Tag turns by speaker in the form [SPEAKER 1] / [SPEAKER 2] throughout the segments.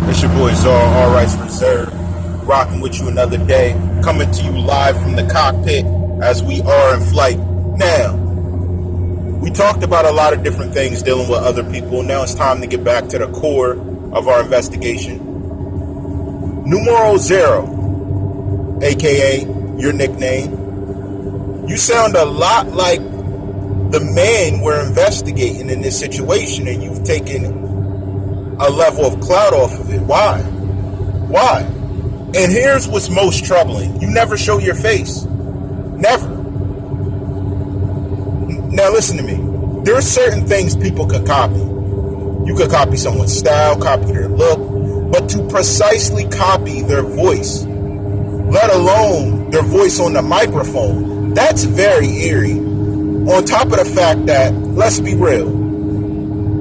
[SPEAKER 1] It's your boy TheCzarr, all rights reserved, rocking with you another day, coming to you live from the cockpit as we are in flight. Now, we talked about a lot of different things dealing with other people. Now it's time to get back to the core of our investigation. NumeroZero, aka your nickname, you sound a lot like the man we're investigating in this situation, and you've taken a level of clout off of it. Why? And here's what's most troubling. You never show your face. Never. Now listen to me. There are certain things people can copy. You could copy someone's style, copy their look, but to precisely copy their voice, let alone their voice on the microphone, that's very eerie. On top of the fact that, let's be real,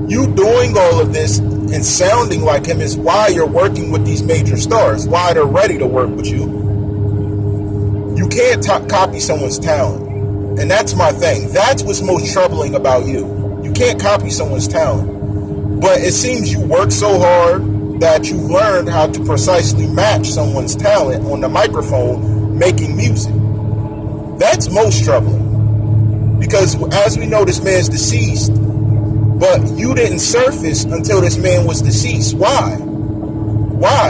[SPEAKER 1] you doing all of this and sounding like him is why you're working with these major stars, why they're ready to work with you. You can't copy someone's talent. And that's my thing. That's what's most troubling about you. You can't copy someone's talent. But it seems you work so hard that you've learned how to precisely match someone's talent on the microphone making music. That's most troubling. Because as we know, this man's deceased. But you didn't surface until this man was deceased. Why?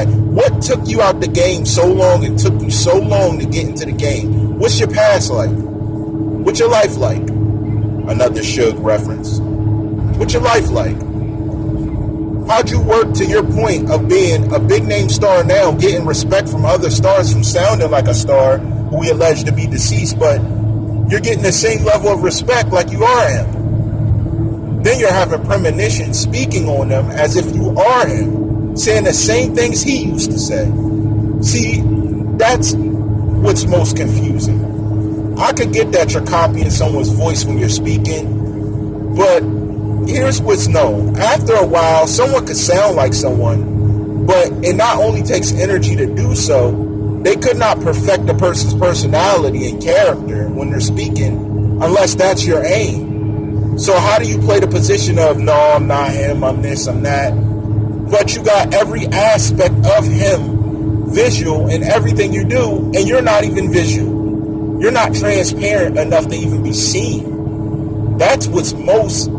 [SPEAKER 1] What took you out the game so long and took you so long to get into the game? What's your past like? What's your life like? Another Suge reference. What's your life like? How'd you work to your point of being a big name star now, getting respect from other stars from sounding like a star who we allege to be deceased, but you're getting the same level of respect like you are him? Then you're having premonition speaking on them as if you are him, saying the same things he used to say. See, that's what's most confusing. I could get that you're copying someone's voice when you're speaking, but here's what's known. After a while, someone could sound like someone, but it not only takes energy to do so, they could not perfect a person's personality and character when they're speaking unless that's your aim. So how do you play the position of, no, I'm not him, I'm this, I'm that, but you got every aspect of him visual in everything you do, and you're not even visual. You're not transparent enough to even be seen. That's what's most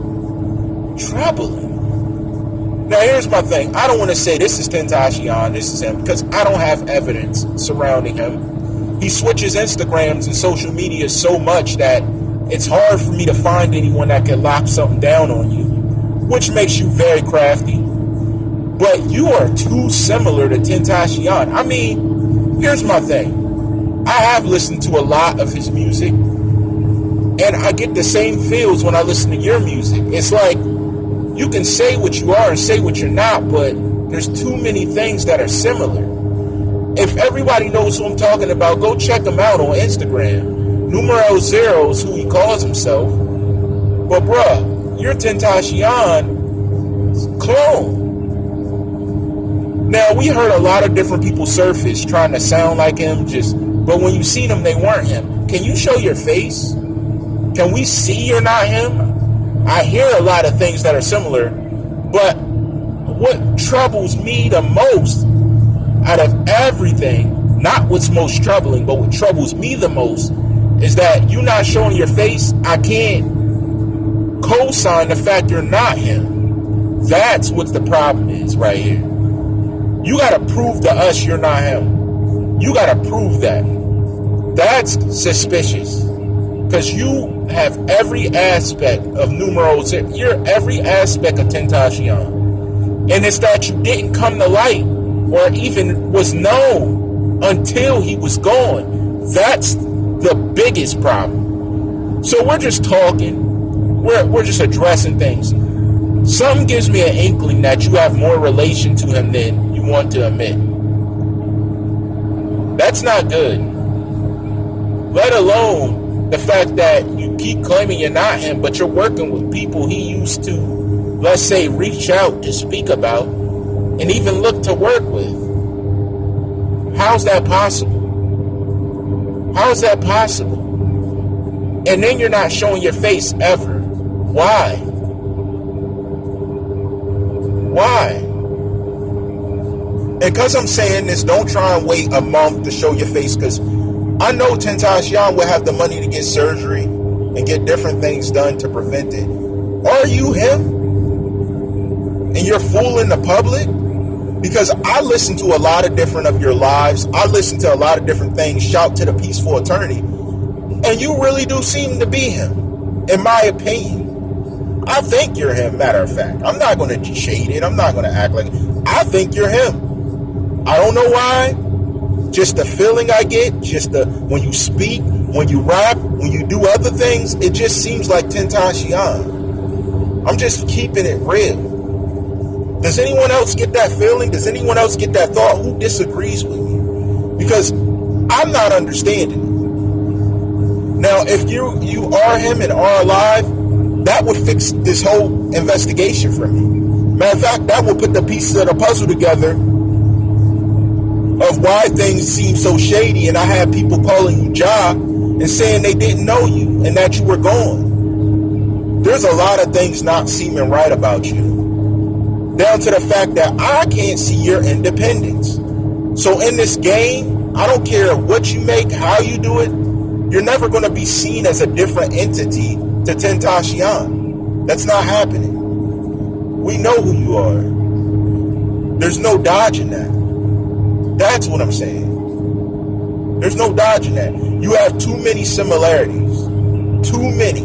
[SPEAKER 1] troubling. Now here's my thing. I don't want to say this is TentaciOn, this is him, because I don't have evidence surrounding him. He switches Instagrams and social media so much that it's hard for me to find anyone that can lock something down on you, which makes you very crafty. But you are too similar to TentaciOn. I mean, here's my thing. I have listened to a lot of his music, and I get the same feels when I listen to your music. It's like you can say what you are and say what you're not, but there's too many things that are similar. If everybody knows who I'm talking about, go check him out on Instagram. NumeroZero is who he calls himself. But bruh, you're TentaciOn's clone. Now, we heard a lot of different people surface trying to sound like him, but when you seen them, they weren't him. Can you show your face? Can we see you're not him? I hear a lot of things that are similar, but what troubles me the most out of everything, not what's most troubling, but what troubles me the most is that you not showing your face. I can't co-sign the fact you're not him. That's what the problem is right here. You got to prove to us you're not him. You got to prove that. That's suspicious. Because you have every aspect of NumeroZero. You're every aspect of TentaciOn. And it's that you didn't come to light or even was known until he was gone. That's the biggest problem. So we're just talking. We're just addressing things. Something gives me an inkling that you have more relation to him than you want to admit. That's not good. Let alone the fact that you keep claiming you're not him, but you're working with people he used to, let's say, reach out to speak about and even look to work with. How's that possible? How is that possible? And then you're not showing your face ever. Why? And because I'm saying this, don't try and wait a month to show your face, because I know XxxTentacion will have the money to get surgery and get different things done to prevent it. Are you him? And you're fooling the public? Because I listen to a lot of different of your lives. I listen to a lot of different things. Shout to the peaceful attorney. And you really do seem to be him, in my opinion. I think you're him, matter of fact. I'm not going to shade it. I'm not going to act like it. I think you're him. I don't know why. Just the feeling I get, just the when you speak, when you rap, when you do other things, it just seems like XxTentacion. I'm just keeping it real. Does anyone else get that feeling? Does anyone else get that thought? Who disagrees with me? Because I'm not understanding it. Now, if you are him and are alive, that would fix this whole investigation for me. Matter of fact, that would put the pieces of the puzzle together of why things seem so shady, and I had people calling you TheCzarr and saying they didn't know you and that you were gone. There's a lot of things not seeming right about you, down to the fact that I can't see your independence. So in this game, I don't care what you make, how you do it, you're never going to be seen as a different entity to XxTentacion. That's not happening. We know who you are. There's no dodging that. That's what I'm saying. There's no dodging that. You have too many similarities. Too many.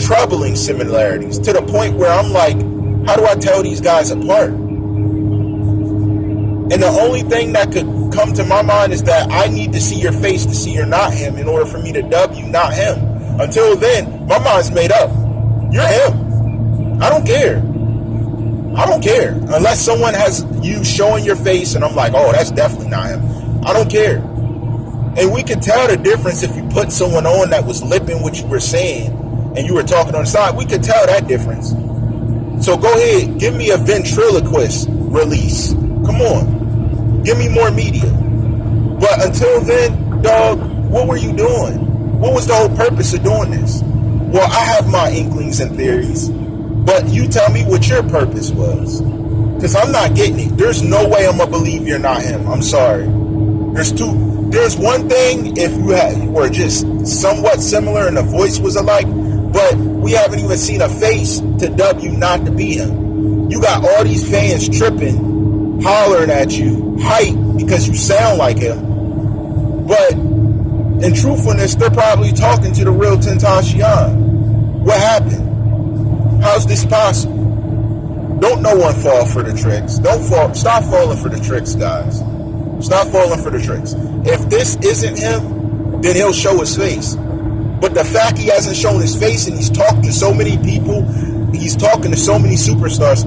[SPEAKER 1] Troubling similarities. To the point where I'm like, how do I tell these guys apart? And the only thing that could come to my mind is that I need to see your face to see you're not him in order for me to dub you not him. Until then, my mind's made up. You're him. I don't care. I don't care. Unless someone has you showing your face and I'm like, oh, that's definitely not him. I don't care. And we could tell the difference if you put someone on that was lipping what you were saying and you were talking on the side. We could tell that difference. So go ahead, give me a ventriloquist release. Come on. Give me more media. But until then, dog, what were you doing? What was the whole purpose of doing this? Well, I have my inklings and theories. But you tell me what your purpose was. Because I'm not getting it. There's no way I'm going to believe you're not him. I'm sorry. There's one thing if you were just somewhat similar and the voice was alike, but we haven't even seen a face to dub you not to be him. You got all these fans tripping, hollering at you, hype because you sound like him. But in truthfulness, they're probably talking to the real XxTentacion. What happened? How's this possible? Don't no one fall for the tricks. Stop falling for the tricks, guys. Stop falling for the tricks. If this isn't him, then he'll show his face. But the fact he hasn't shown his face and he's talked to so many people, he's talking to so many superstars,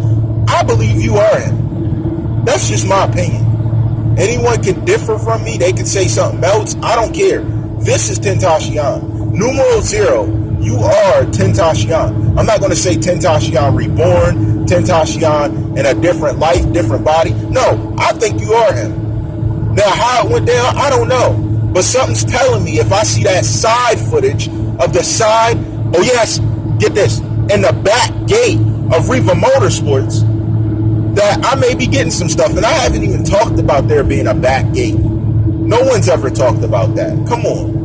[SPEAKER 1] I believe you are him. That's just my opinion. Anyone can differ from me. They can say something else. I don't care. This is XxTentacion. NumeroZero. You are XxTentacion. I'm not going to say XxTentacion reborn, XxTentacion in a different life, different body. No, I think you are him. Now, how it went down, I don't know. But something's telling me if I see that side footage of the side, oh yes, get this, in the back gate of Riva Motorsports, that I may be getting some stuff. And I haven't even talked about there being a back gate. No one's ever talked about that. Come on.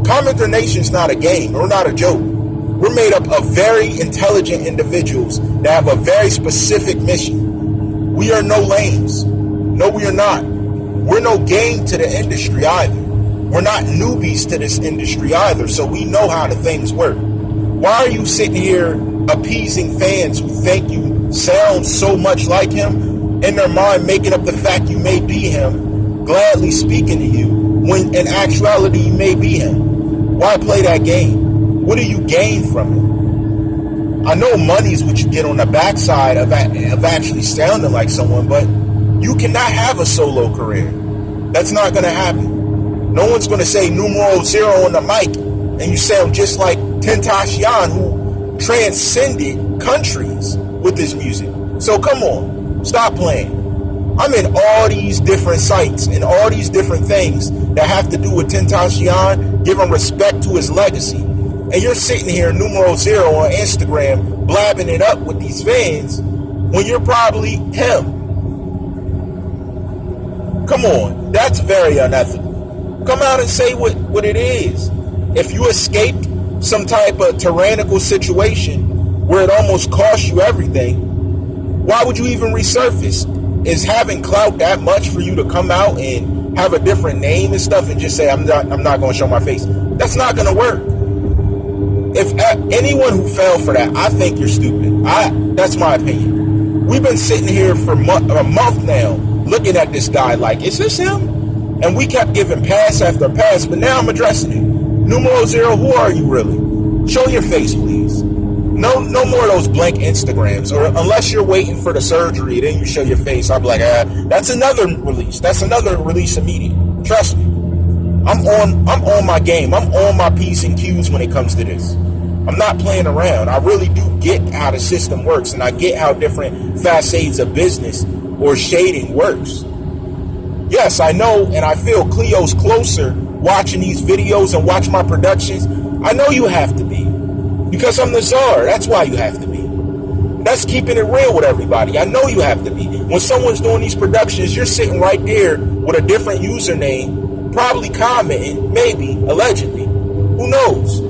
[SPEAKER 1] CommenterNation's not a game or not a joke. We're made up of very intelligent individuals that have a very specific mission. We are no lames. No, we are not. We're no game to the industry either. We're not newbies to this industry either, so we know how the things work. Why are you sitting here appeasing fans who think you sound so much like him, in their mind making up the fact you may be him, gladly speaking to you, when in actuality you may be him? Why play that game? What do you gain from it? I know money's what you get on the backside of actually sounding like someone, but you cannot have a solo career. That's not going to happen. No one's going to say NumeroZero on the mic and you sound just like XxTentacion, who transcended countries with his music. So come on, stop playing. I'm in all these different sites and all these different things that have to do with XxTentacion, giving respect to his legacy. And you're sitting here, NumeroZero on Instagram, blabbing it up with these fans when you're probably him. Come on, that's very unethical. Come out and say what it is. If you escaped some type of tyrannical situation where it almost cost you everything, why would you even resurface? Is having clout that much for you to come out and have a different name and stuff and just say, I'm not going to show my face? That's not going to work. If anyone who fell for that, I think you're stupid. That's my opinion. We've been sitting here for a month now looking at this guy like, is this him? And we kept giving pass after pass, but now I'm addressing it. NumeroZero, who are you really? Show your face, please. No more of those blank Instagrams, or unless you're waiting for the surgery, then you show your face. I'll be like, that's another release. That's another release immediate. Trust me. I'm on my game. I'm on my P's and Q's when it comes to this. I'm not playing around. I really do get how the system works, and I get how different facades of business or shading works. Yes, I know, and I feel Cleo's closer watching these videos and watch my productions. I know you have to be, because I'm the czar. That's why you have to be. That's keeping it real with everybody. I know you have to be. When someone's doing these productions, you're sitting right there with a different username, probably commenting, maybe, allegedly. Who knows?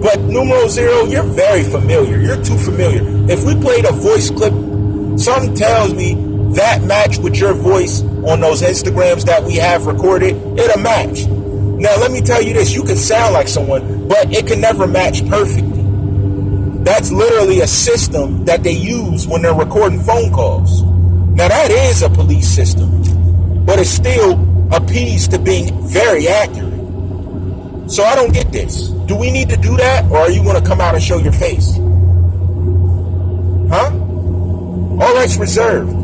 [SPEAKER 1] But NumeroZero, you're very familiar. You're too familiar. If we played a voice clip, something tells me that match with your voice on those Instagrams that we have recorded, it'll match. Now, let me tell you this. You can sound like someone, but it can never match perfectly. That's literally a system that they use when they're recording phone calls. Now, that is a police system, but it still appeals to being very accurate. So I don't get this. Do we need to do that, or are you going to come out and show your face? Huh? All that's reserved.